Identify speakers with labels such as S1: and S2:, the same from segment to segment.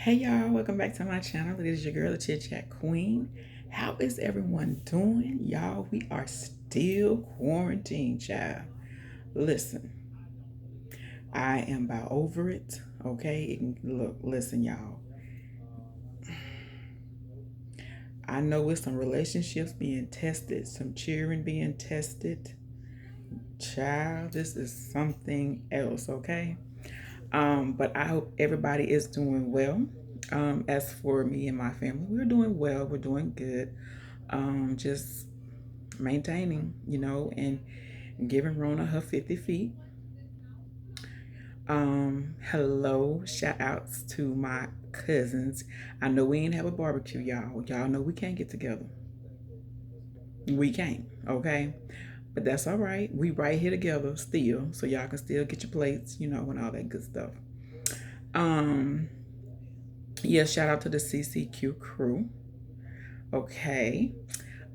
S1: Hey y'all, welcome back to my channel. It is your girl, the Chit Chat Queen. How is everyone doing? Y'all, we are still quarantined, child. Listen, I am about over it, okay? Look, listen, y'all. I know it's some relationships being tested, some children being tested. Child, this is something else, okay? But I hope everybody is doing well. As for me and my family, we're doing well. We're doing good. Just maintaining, and giving Rona her 50 feet. Hello, shout outs to my cousins. I know we ain't have a barbecue, y'all. Y'all know we can't get together. We can't, okay? But that's all right. We right here together still, so y'all can still get your plates, and all that good stuff. Um, yeah, shout out to the CCQ crew. Okay.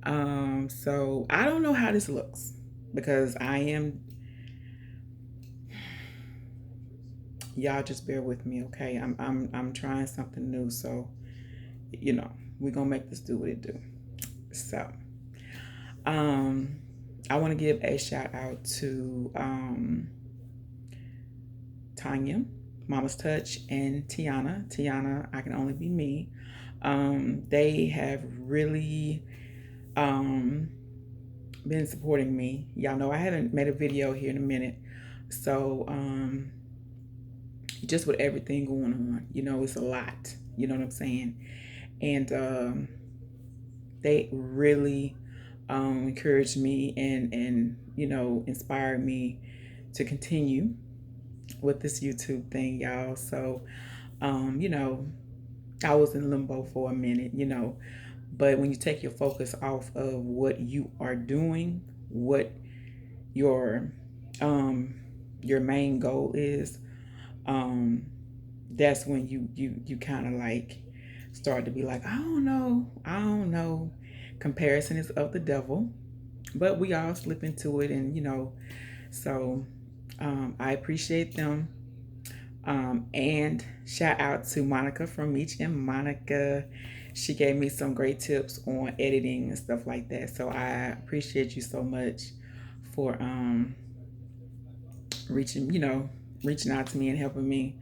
S1: So I don't know how this looks because I am, y'all just bear with me, okay? I'm trying something new, so you know, we're gonna make this do what it do. So um I want to give a shout out to Tanya, Mama's Touch, and Tiana. Tiana, I Can Only Be Me. They have really um been supporting me. Y'all know I haven't made a video here in a minute. So just with everything going on, it's a lot. You know what I'm saying? And they really encouraged me and inspired me to continue with this YouTube thing, y'all. So I was in limbo for a minute, but when you take your focus off of what you are doing, what your um your main goal is, um that's when you kind of like start to be like, I don't know. Comparison is of the devil, but we all slip into it, and so I appreciate them. And shout out to Monica from Meech and Monica. She gave me some great tips on editing and stuff like that. So I appreciate you so much for reaching, reaching out to me and helping me.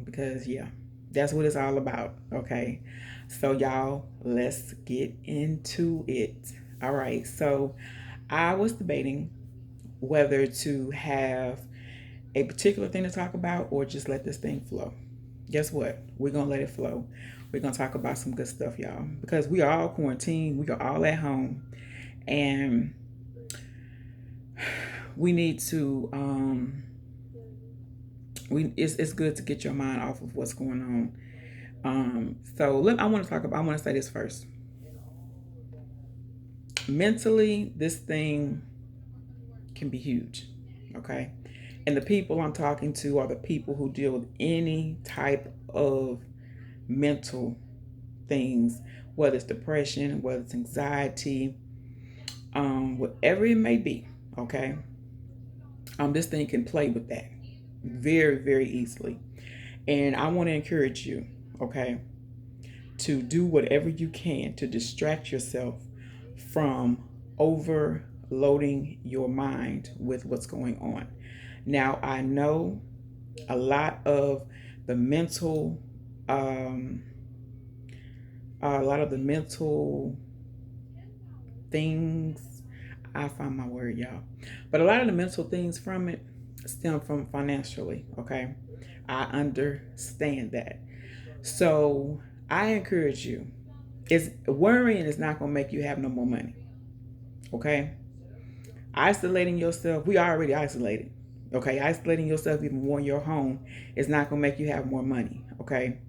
S1: Because yeah, that's what it's all about. Okay. So y'all, let's get into it. All right. So I was debating whether to have a particular thing to talk about or just let this thing flow. Guess what? We're gonna let it flow. We're gonna talk about some good stuff, y'all, because we are all quarantined. We are all at home, and we need to. It's good to get your mind off of what's going on. I want to talk about. I want to say this first. Mentally, this thing can be huge. Okay, and the people I'm talking to are the people who deal with any type of mental things, whether it's depression, whether it's anxiety, whatever it may be. Okay, this thing can play with that very, very easily, and I want to encourage you, okay, to do whatever you can to distract yourself from overloading your mind with what's going on. Now, I know a lot of the mental, a lot of the mental things, I find my word, y'all. But a lot of the mental things from it stem from financially, okay? I understand that. So I encourage you. It's worrying is not gonna make you have no more money. Okay? Isolating yourself, we already isolated. Okay, isolating yourself even more in your home is not gonna make you have more money. Okay,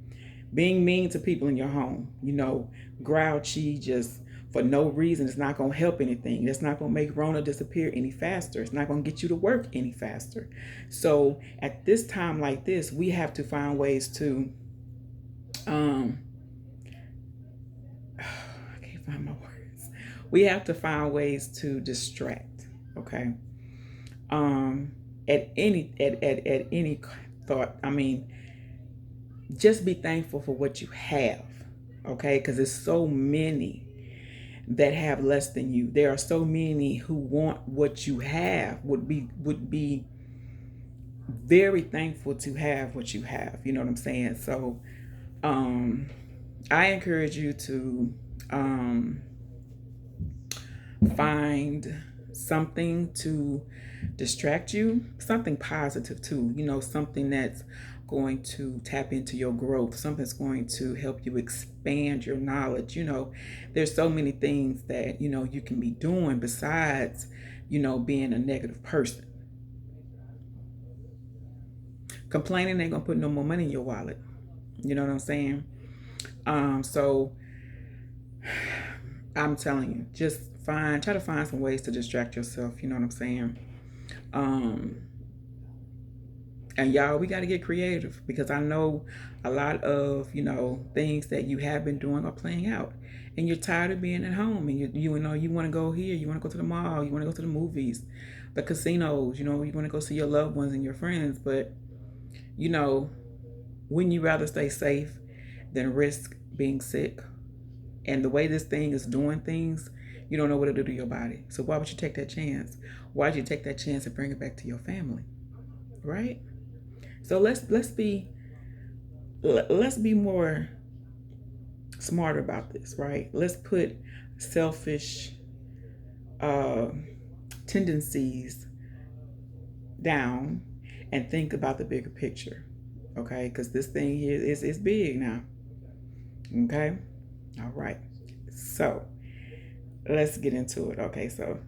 S1: being mean to people in your home, grouchy, just for no reason, it's not gonna help anything. That's not gonna make Rona disappear any faster. It's not gonna get you to work any faster. So at this time like this, we have to find ways to um I can't find my words. We have to find ways to distract. Okay. Um at any thought. I mean, just be thankful for what you have, okay? Because there's so many that have less than you. There are so many who want what you have, would be very thankful to have what you have. You know what I'm saying? So um I encourage you to um find something to distract you, something positive too, something that's going to tap into your growth, something that's going to help you expand your knowledge. There's so many things that, you can be doing besides, being a negative person. Complaining ain't gonna put no more money in your wallet. You know what I'm saying? So I'm telling you, just try to find some ways to distract yourself. You know what I'm saying? Um, and y'all, we got to get creative because I know a lot of, things that you have been doing are playing out. And you're tired of being at home, and you want to go here, you want to go to the mall, you want to go to the movies, the casinos, you want to go see your loved ones and your friends, but you know, wouldn't you rather stay safe than risk being sick? And the way this thing is doing things, you don't know what it'll do to your body. So why would you take that chance? Why'd you take that chance and bring it back to your family? Right? So let's be more smarter about this, right? Let's put selfish uh, tendencies down and think about the bigger picture, okay? Because this thing here is big now, okay? All right. So let's get into it. Okay, so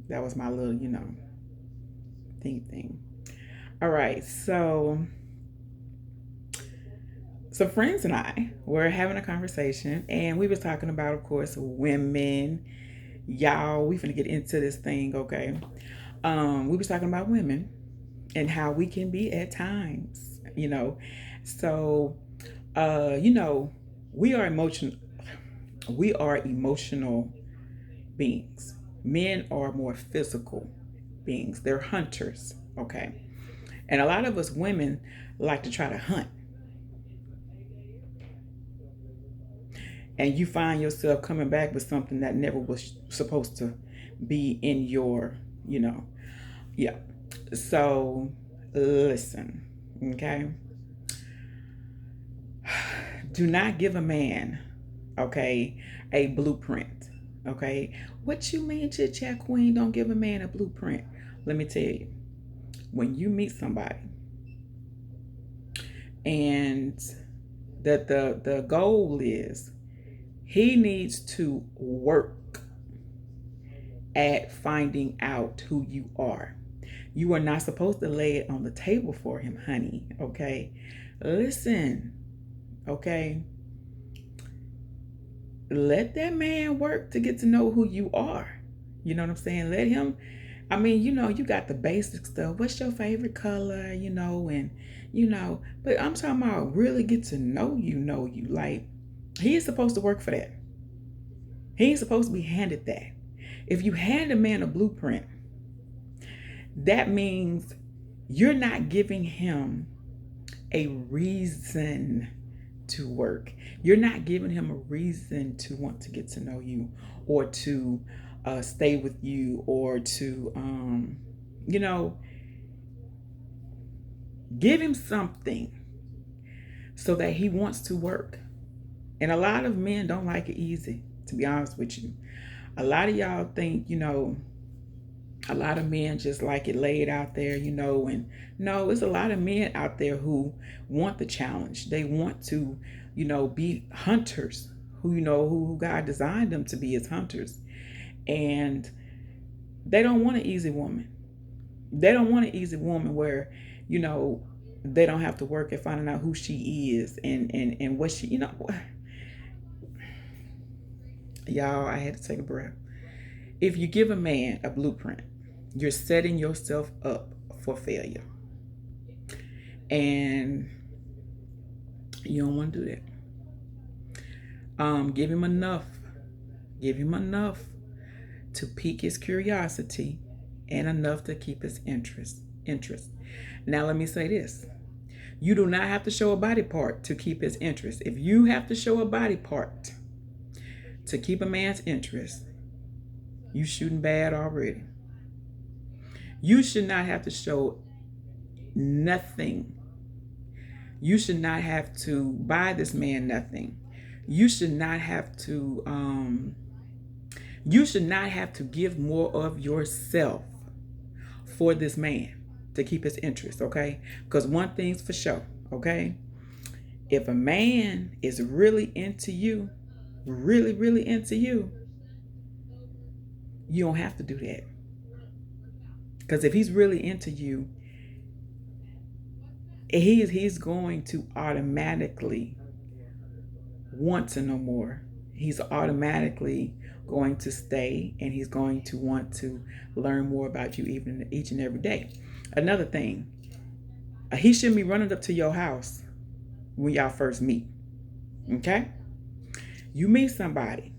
S1: that was my little, thing. All right, so some friends and I were having a conversation, and we was talking about, of course, women. Y'all, we finna get into this thing, okay? We was talking about women and how we can be at times, So, we are emotional beings. Men are more physical beings. They're hunters, okay? And a lot of us women like to try to hunt. And you find yourself coming back with something that never was supposed to be in your, yeah. So listen, okay? Do not give a man, okay, a blueprint, okay? What you mean, chit chat queen? Don't give a man a blueprint. Let me tell you, when you meet somebody and that the goal is he needs to work at finding out who you are. You are not supposed to lay it on the table for him, honey, okay? Listen, okay? Let that man work to get to know who you are. You know what I'm saying? Let him, you got the basic stuff. What's your favorite color, but I'm talking about really get to know you. Like, he is supposed to work for that. He ain't supposed to be handed that. If you hand a man a blueprint, that means you're not giving him a reason to work. You're not giving him a reason to want to get to know you or to stay with you or to, give him something so that he wants to work. And a lot of men don't like it easy, to be honest with you. A lot of y'all think, a lot of men just like it laid out there, and no, it's a lot of men out there who want the challenge. They want to, be hunters who God designed them to be as hunters. And they don't want an easy woman. They don't want an easy woman where, they don't have to work at finding out who she is and what she, y'all, I had to take a breath. If you give a man a blueprint, you're setting yourself up for failure. And you don't want to do that. Give him enough. Give him enough to pique his curiosity and enough to keep his interest. Now let me say this. You do not have to show a body part to keep his interest. If you have to show a body part to keep a man's interest, you shooting bad already. You should not have to show nothing. You should not have to buy this man nothing. You should not have to give more of yourself for this man to keep his interest, okay? Because one thing's for sure, okay? If a man is really into you, really into you, you don't have to do that. Because if he's really into you, he's going to automatically want to know more. He's automatically going to stay, and he's going to want to learn more about you even each and every day. Another thing, he shouldn't be running up to your house when y'all first meet. Okay? You meet somebody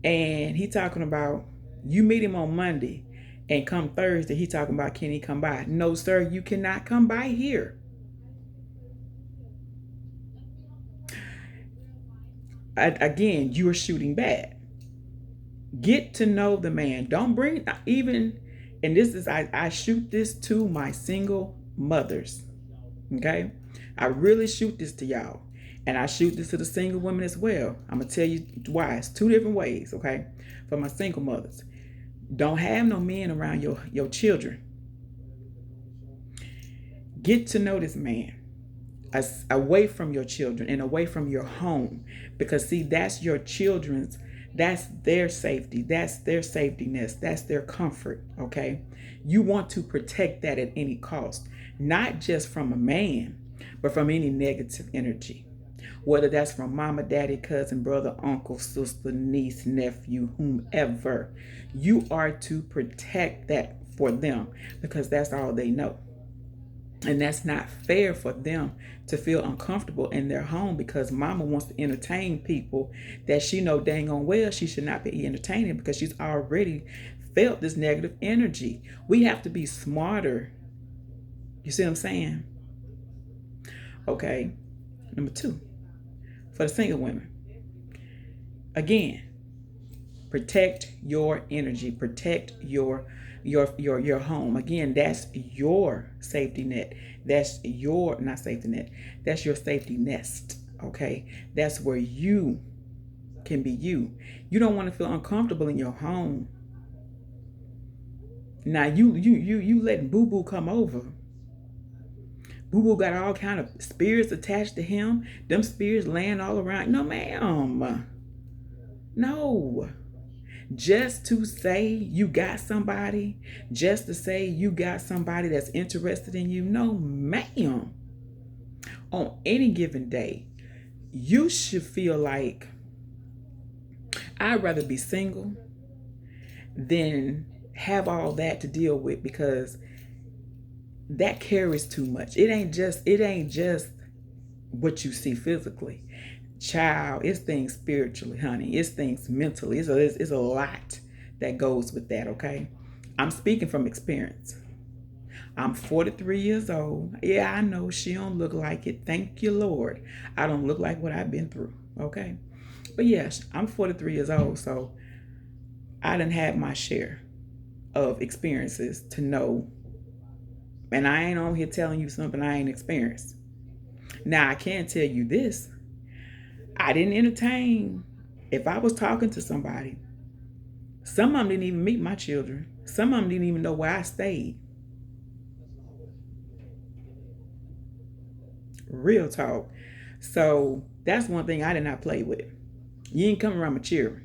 S1: and he talking about, you meet him on Monday and come Thursday he talking about, can he come by? No, sir, you cannot come by here. Again, you are shooting bad. Get to know the man. Don't bring even, and this is, I shoot this to my single mothers. Okay? I really shoot this to y'all. And I shoot this to the single women as well. I'm going to tell you why. It's two different ways, okay? For my single mothers. Don't have no men around your children. Get to know this man away from your children and away from your home. Because see, that's your children's, that's their safety. That's their safety nest. That's their comfort, okay? You want to protect that at any cost. Not just from a man, but from any negative energy. Whether that's from mama, daddy, cousin, brother, uncle, sister, niece, nephew, whomever. You are to protect that for them because that's all they know. And that's not fair for them to feel uncomfortable in their home because mama wants to entertain people that she know dang on well she should not be entertaining because she's already felt this negative energy. We have to be smarter. You see what I'm saying? Okay. Number 2, for the single women. Again, protect your energy. Protect your home. Again, that's your safety net. That's your, not safety net, that's your safety nest. Okay? That's where you can be you. You don't want to feel uncomfortable in your home. Now you letting boo-boo come over. Boo-boo got all kind of spirits attached to him. Them spirits laying all around. No, ma'am. No. Just to say you got somebody, just to say you got somebody that's interested in you. No, ma'am. On any given day, you should feel like I'd rather be single than have all that to deal with because that carries too much. It ain't just what you see physically. Child, it's things spiritually, honey. It's things mentally. It's a lot that goes with that, okay? I'm speaking from experience. I'm 43 years old. Yeah, I know she don't look like it. Thank you, Lord. I don't look like what I've been through, okay? But yes, I'm 43 years old, so I done had my share of experiences to know. And I ain't on here telling you something I ain't experienced. Now, I can tell you this. I didn't entertain. If I was talking to somebody, some of them didn't even meet my children. Some of them didn't even know where I stayed. Real talk. So that's one thing I did not play with. You ain't come around my children.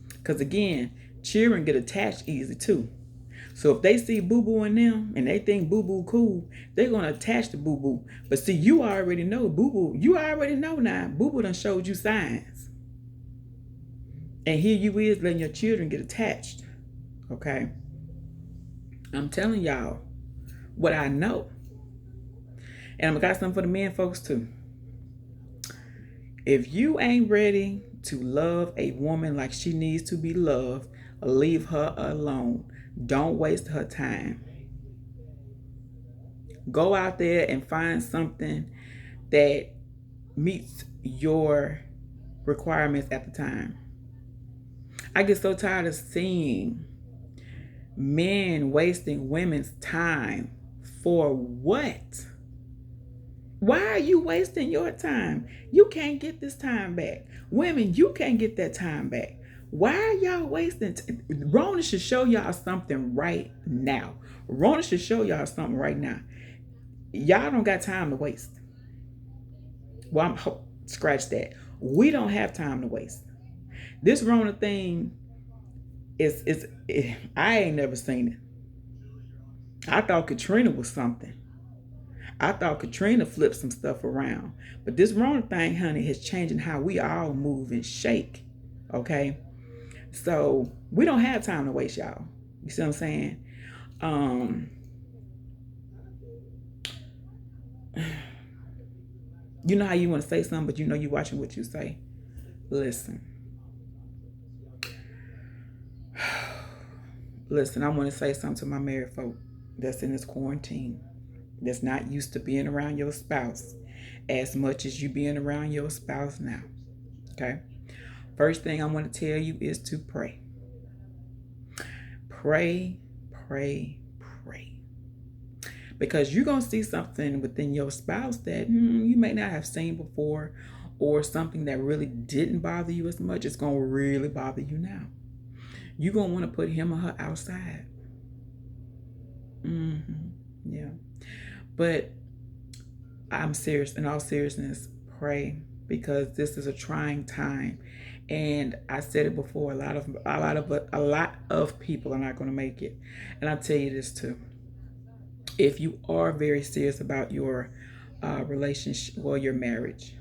S1: Because again, children get attached easy too. So if they see boo-boo in them and they think boo-boo cool, they're going to attach to boo-boo. But see, you already know boo-boo. You already know now. Boo-boo done showed you signs. And here you is letting your children get attached. Okay? I'm telling y'all what I know. And I'm got something for the men folks too. If you ain't ready to love a woman like she needs to be loved, leave her alone. Don't waste her time. Go out there and find something that meets your requirements at the time. I get so tired of seeing men wasting women's time. For what? Why are you wasting your time? You can't get this time back. Women, you can't get that time back. Why are y'all wasting? Rona should show y'all something right now. Rona should show y'all something right now. Y'all don't got time to waste. Well, scratch that. We don't have time to waste. This Rona thing I ain't never seen it. I thought Katrina was something. I thought Katrina flipped some stuff around. But this Rona thing, honey, is changing how we all move and shake. Okay? So we don't have time to waste, y'all. You see what I'm saying? You know how you want to say something, but you know you watching what you say. Listen. Listen, I want to say something to my married folk that's in this quarantine, that's not used to being around your spouse as much as you being around your spouse now. Okay? First thing I want to tell you is to pray. Pray, pray, pray. Because you're going to see something within your spouse that you may not have seen before, or something that really didn't bother you as much. It's going to really bother you now. You're going to want to put him or her outside. Yeah. But I'm serious. In all seriousness, pray, because this is a trying time. And I said it before, a lot of people are not going to make it. And I'll tell you this too. If you are very serious about your relationship or your marriage,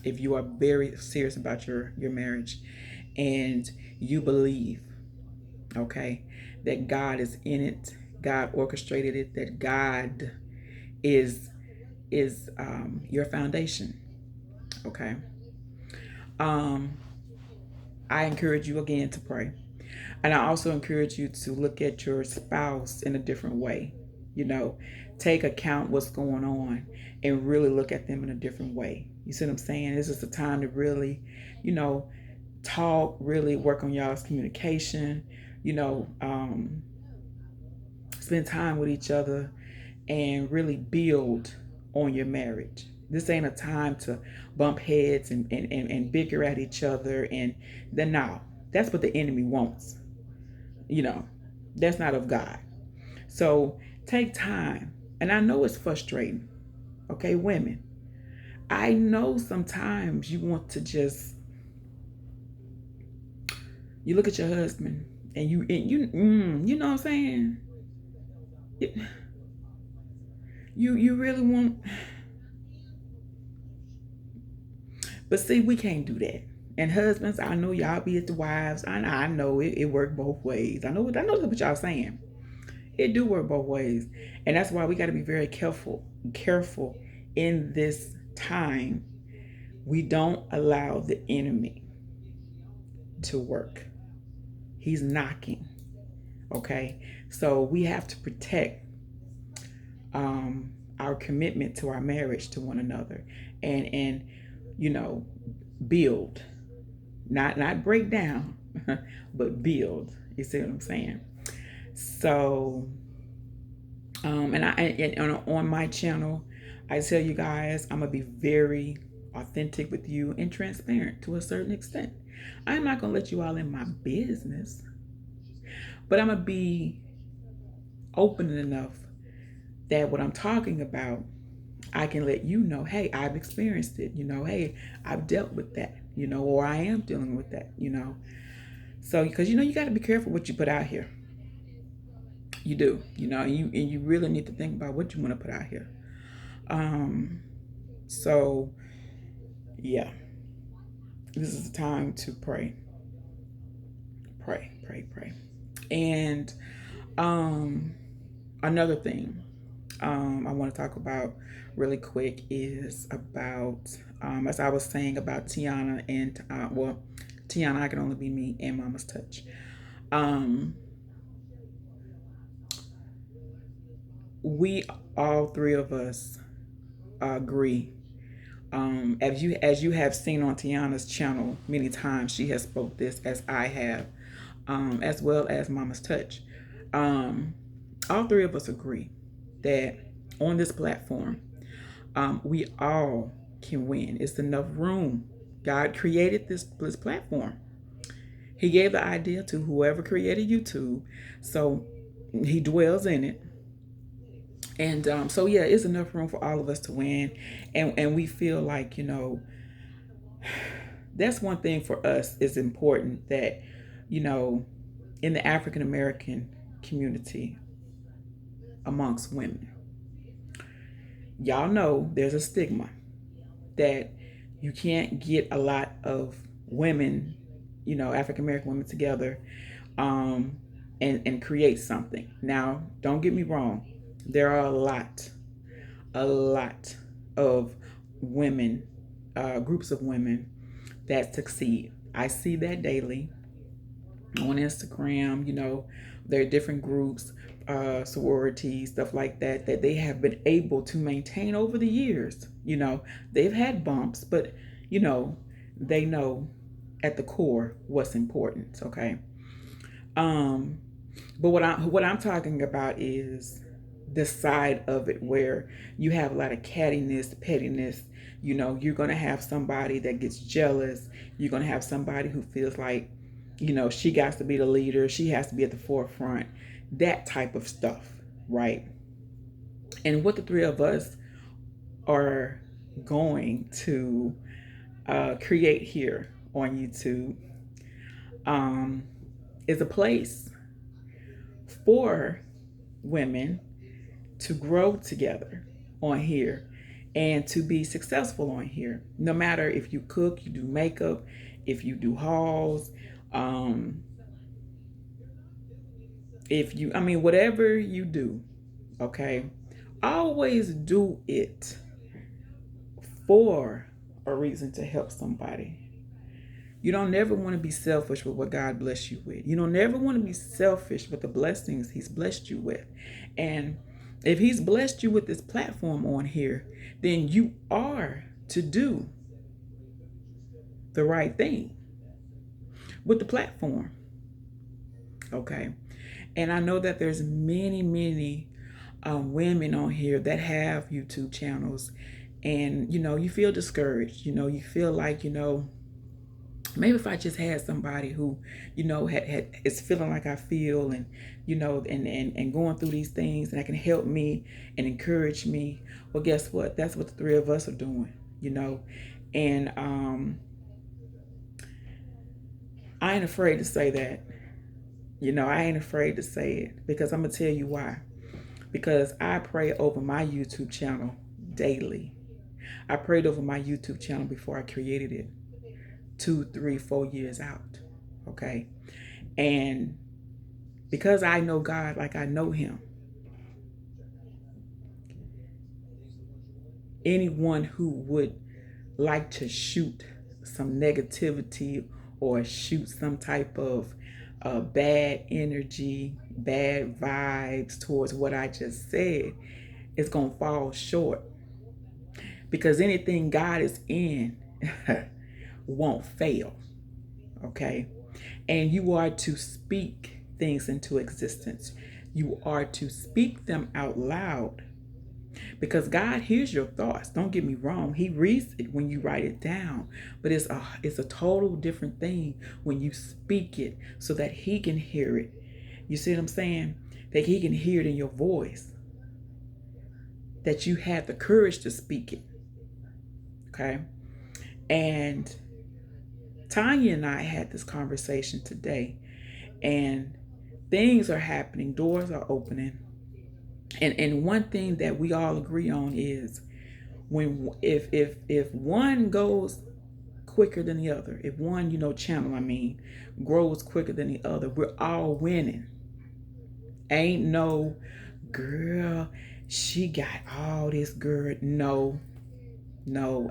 S1: if you are very serious about your marriage, and you believe, okay, that God is in it, God orchestrated it, that God is your foundation, okay, I encourage you again to pray. And I also encourage you to look at your spouse in a different way. You know, take account what's going on and really look at them in a different way. You see what I'm saying? This is the time to really, you know, talk, really work on y'all's communication, you know, spend time with each other and really build on your marriage. This ain't a time to bump heads and bicker at each other. And then now, that's what the enemy wants. You know, that's not of God. So take time. And I know it's frustrating. Okay, women. I know sometimes you want to just, you look at your husband and you know what I'm saying? You really want, but see, we can't do that. And husbands, I know y'all be at the wives. I know it worked both ways. I know what y'all saying. It do work both ways. And that's why we got to be very careful in this time. We don't allow the enemy to work. He's knocking. Okay? So we have to protect our commitment to our marriage to one another, and you know, build, not break down, but build. You see what I'm saying? So and on my channel, I tell you guys, I'm gonna be very authentic with you and transparent to a certain extent. I'm not gonna let you all in my business, but I'm gonna be open enough that what I'm talking about, I can let you know, hey, I've experienced it, you know, hey, I've dealt with that, you know, or I am dealing with that, you know. So, because, you know, you got to be careful what you put out here. You do, you know, and you really need to think about what you want to put out here. So, yeah, this is the time to pray. Pray, pray, pray. And another thing I want to talk about really quick is about, as I was saying about Tiana and, Tiana, I Can Only Be Me, and Mama's Touch. we all three of us agree. As you have seen on Tiana's channel many times, she has spoke this as I have, as well as Mama's Touch. Um, all three of us agree that on this platform, we all can win. It's enough room. God created this platform. He gave the idea to whoever created YouTube, so He dwells in it. And so yeah, it's enough room for all of us to win, and we feel like, that's one thing for us is important, that you know in the African American community amongst women, y'all know there's a stigma that you can't get a lot of women, African American women together, um, and create something. Now, don't get me wrong, there are a lot of women, groups of women that succeed. I see that daily on Instagram. There are different groups, sororities, stuff like that, that they have been able to maintain over the years. They've had bumps, but you know, they know at the core what's important. Okay. Um, but what I'm talking about is the side of it where you have a lot of cattiness, pettiness. You're gonna have somebody that gets jealous. You're gonna have somebody who feels like, she got to be the leader. She has to be at the forefront. That type of stuff, right? And what the three of us are going to create here on YouTube, um, is a place for women to grow together on here and to be successful on here. No matter if you cook, you do makeup, if you do hauls, um, whatever you do, okay, always do it for a reason to help somebody. You don't never want to be selfish with what God bless you with. You don't never want to be selfish with the blessings He's blessed you with. And if He's blessed you with this platform on here, then you are to do the right thing with the platform. Okay. And I know that there's many, many women on here that have YouTube channels, and you feel discouraged. You feel like, maybe if I just had somebody who, had is feeling like I feel, and and going through these things, and that can help me and encourage me. Well, guess what? That's what the three of us are doing. And I ain't afraid to say that. I ain't afraid to say it, because I'm gonna tell you why. Because I pray over my YouTube channel daily. I prayed over my YouTube channel before I created it, 2, 3, 4 years out. Okay. And because I know God like I know Him, anyone who would like to shoot some negativity or shoot some type of bad energy, bad vibes towards what I just said, is going to fall short. Because anything God is in won't fail. Okay. And you are to speak things into existence. You are to speak them out loud, because God hears your thoughts. Don't get me wrong. He reads it when you write it down, but it's a total different thing when you speak it so that He can hear it. You see what I'm saying? That He can hear it in your voice, that you have the courage to speak it. Okay. And Tanya and I had this conversation today, and things are happening, doors are opening. And one thing that we all agree on is, if one goes quicker than the other, if one channel grows quicker than the other, we're all winning. Ain't no girl, she got all this girl. No,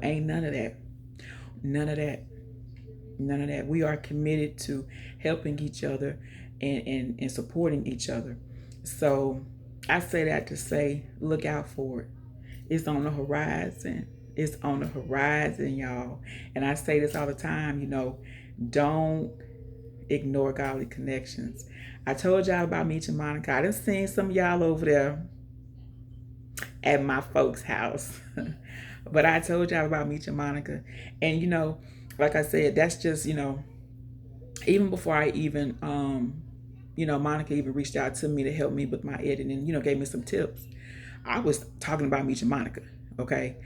S1: ain't none of that. None of that. None of that. We are committed to helping each other and supporting each other. So I say that to say, look out for it. It's on the horizon. It's on the horizon, y'all. And I say this all the time, don't ignore godly connections. I told y'all about Meet Your Monica. I done seen some of y'all over there at my folks' house. But I told y'all about Meet Your Monica. And like I said, that's just, even before I even Monica even reached out to me to help me with my editing, gave me some tips. I was talking about Meet Your Monica, okay?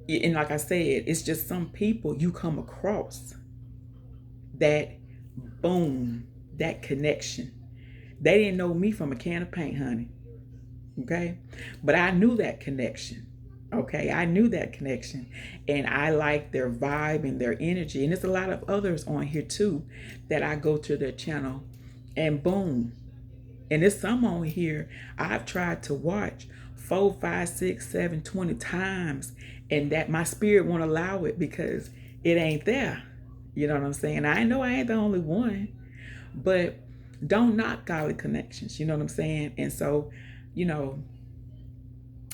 S1: And like I said, it's just some people you come across that boom, that connection. They didn't know me from a can of paint, honey. Okay? But I knew that connection. Okay, I knew that connection, and I like their vibe and their energy. And there's a lot of others on here too that I go to their channel, and boom. And there's some on here I've tried to watch 4, 5, 6, 7, 20 times, and that my spirit won't allow it because it ain't there. You know what I'm saying? I know I ain't the only one, but don't knock godly connections. You know what I'm saying? And so, you know,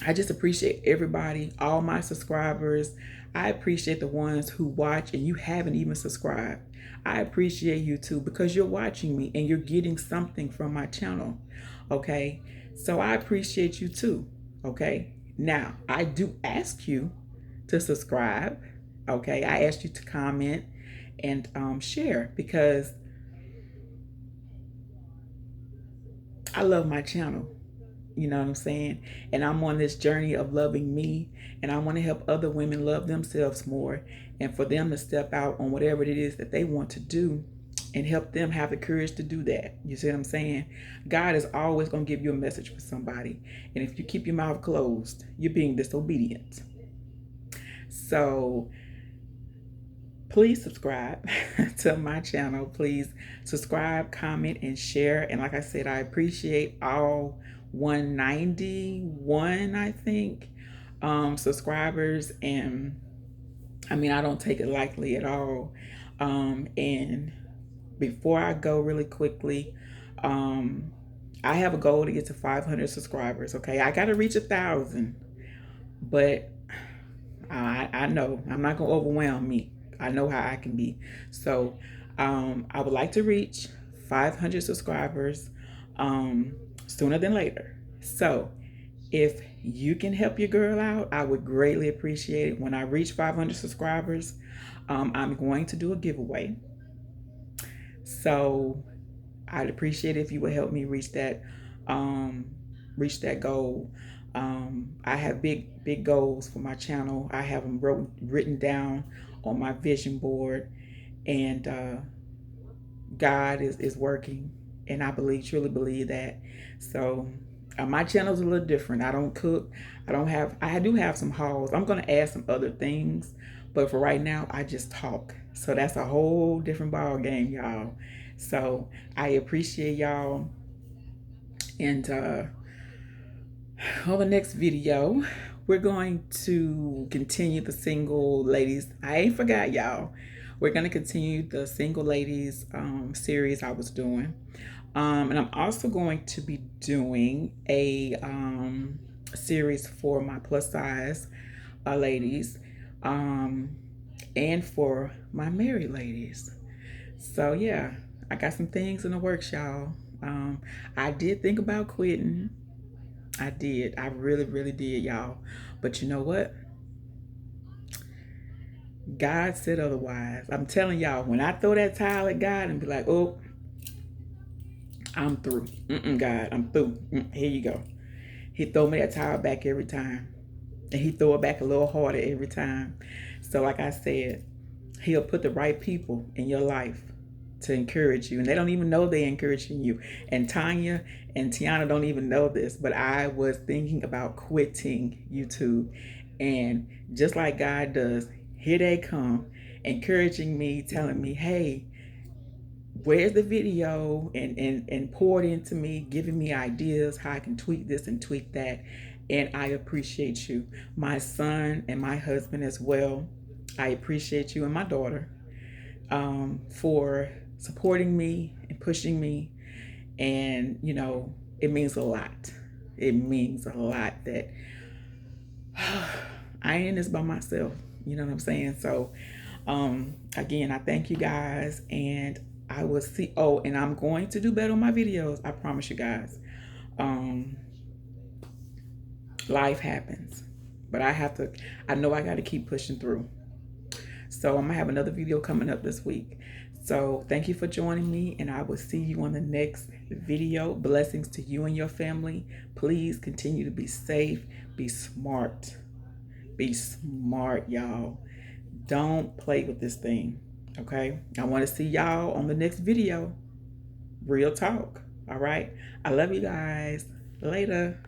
S1: I just appreciate everybody, all my subscribers. I appreciate the ones who watch and you haven't even subscribed. I appreciate you too because you're watching me and you're getting something from my channel. Okay. So I appreciate you too. Okay. Now, I do ask you to subscribe. Okay. I ask you to comment and share because I love my channel. You know what I'm saying? And I'm on this journey of loving me, and I want to help other women love themselves more and for them to step out on whatever it is that they want to do and help them have the courage to do that. You see what I'm saying? God is always going to give you a message for somebody. And if you keep your mouth closed, you're being disobedient. So please subscribe to my channel. Please subscribe, comment, and share. And like I said, I appreciate all 191, I think, subscribers. And I mean, I don't take it lightly at all. And before I go really quickly, I have a goal to get to 500 subscribers. Okay, I got to reach 1,000, but I know I'm not gonna overwhelm me. I know how I can be. So I would like to reach 500 subscribers sooner than later. So if you can help your girl out, I would greatly appreciate it. When I reach 500 subscribers, I'm going to do a giveaway. So I'd appreciate it if you would help me reach that goal. I have big goals for my channel. I have them written down on my vision board, and God is working, and I truly believe that. So my channel's a little different. I don't cook. I do have some hauls. I'm gonna add some other things, but for right now, I just talk. So that's a whole different ball game, y'all. So I appreciate y'all, and on the next video, we're going to continue the single ladies. I ain't forgot, y'all. We're going to continue the single ladies series I was doing. And I'm also going to be doing a series for my plus size ladies and for my married ladies. So yeah, I got some things in the works, y'all. I did think about quitting. I did. I really, really did, y'all. But you know what? God said otherwise. I'm telling y'all, when I throw that towel at God and be like, oh, I'm through. God, I'm through. Here you go. He throw me that towel back every time. And he throw it back a little harder every time. So like I said, he'll put the right people in your life to encourage you, and they don't even know they're encouraging you. And Tanya and Tiana don't even know this, but I was thinking about quitting YouTube, and just like God does, here they come encouraging me, telling me, hey, where's the video, and poured into me, giving me ideas how I can tweak this and tweak that. And I appreciate you, my son and my husband as well. I appreciate you and my daughter for supporting me and pushing me. And, it means a lot. It means a lot that I ain't in this by myself. You know what I'm saying? So, again, I thank you guys, and I will see. Oh, and I'm going to do better on my videos. I promise you guys. Um, Life happens, but I know I got to keep pushing through. So I'm gonna have another video coming up this week. So thank you for joining me, and I will see you on the next video. Blessings to you and your family. Please continue to be safe, be smart. Be smart, y'all. Don't play with this thing. Okay? I want to see y'all on the next video. Real talk. All right? I love you guys. Later.